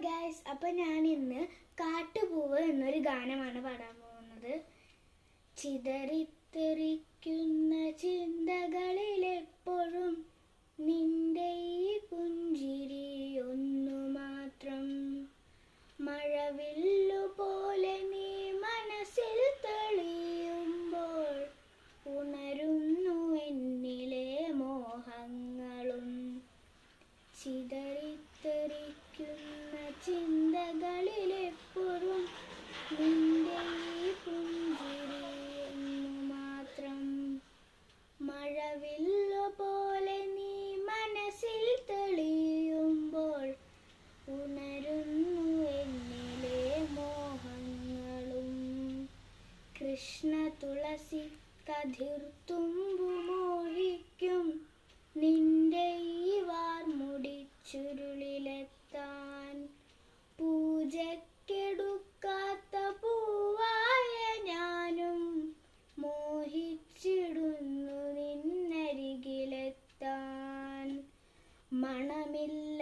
Guys, അപ്പോൾ ഞാൻ ഇന്ന് കാട്ടുപൂവ് എന്നൊരു ഗാനമാണ് പാടാൻ പോകുന്നത്. ചിതറിത്തെറിക്കുന്ന ചിന്തകളിലെപ്പോഴും നിന്റെ ഈ പുഞ്ചിരി ഒന്നു മാത്രം. മഴവില്ലുപോലെ നീ മനസ്സിൽ തെളിയുമ്പോൾ ഉണരുന്നു എന്നിലെ മോഹങ്ങളും. ചിതറിത്തെറിക്കുന്ന ചിന്തകളിലെപ്പോഴും നിന്റെ ഈ പുഞ്ചിരി ഒന്നു മാത്രം. മഴവില്ലുപോലെ നീ മനസ്സിൽ തെളിയുമ്പോൾ ഉണരുന്നു എന്നിലെ മോഹങ്ങളും. കൃഷ്ണ തുളസി കതിർത്തുമ്പു മോഹിക്കും നിന്റെ ഈ വാർമുടി ചുരുളിലെത്താൻ. പൂജക്കെടുക്കാത്ത പൂവായ ഞാനും മോഹിച്ചിടുന്നു നിന്നരികിലെത്താൻ. മണമില്ല,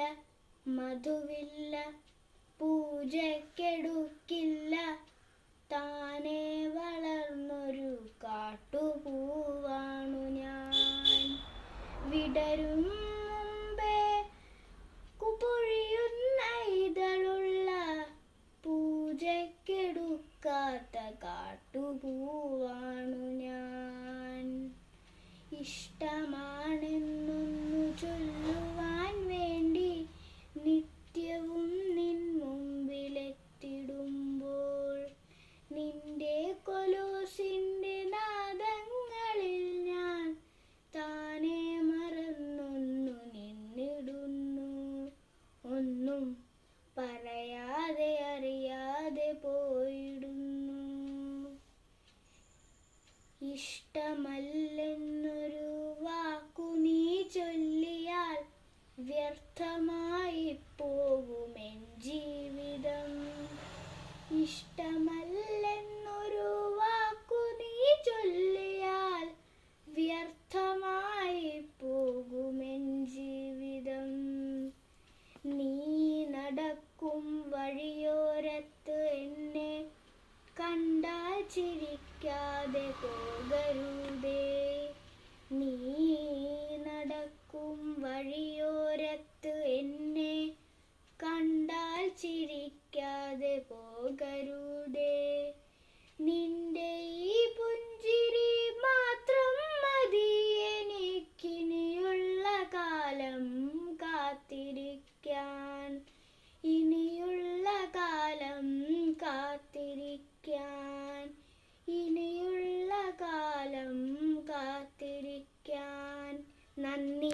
മധുവില്ല, പൂജക്കെടുക്കില്ല, താനേ വളർന്നൊരു കാട്ടുപൂവാണു ഞാൻ. വിടരും മുമ്പേ കുപൊഴിയുന്ന ഇതളുള്ള പൂജക്കെടുക്കാത്ത കാട്ടുപൂവാണു ഞാൻ. ഇഷ്ടമാണെന്നൊന്നു ചൊല്ലുവാൻ വേണ്ടി നിത്യവും നിൻ മുമ്പിലെത്തിടുമ്പോൾ നിന്റെ കൊലുസിൻ്റെ നാദങ്ങളിൽ ഞാൻ താനേ മറന്നൊന്നു നിന്നിടുന്നു. ഒന്നും പറയാതെ അറിയാതെ പോയിടുന്നു. ഇഷ്ടമല്ലെന്നൊരു വാക്കു നീ ചൊല്ലിയാൽ വ്യർത്ഥമായി പോകുമെൻ ജീവിതം. ഇഷ്ടമല്ലെന്നൊരു വാക്കു നീ ചൊല്ലിയാൽ വ്യർത്ഥമായി പോകുമെൻ ജീവിതം. നീ നടക്കും വഴിയോരത്ത് എന്നെ കണ്ടാൽ ചിരിക്കാതെ പോകരുതേ. നീ നടക്കും വഴിയോരത്ത് എന്നെ കണ്ടാൽ ചിരിക്കാതെ പോകരുതേ. നിന്റെ ഈ പുഞ്ചിരി മാത്രം മതി എനിക്കിനിയുള്ള കാലം കാത്തിരിക്കാൻ. ഇനിയുള്ള കാലം കാത്തിരിക്കാൻ. ഇനിയുള്ള കാലം കാത്തിരിക്കാൻ. നന്ദി.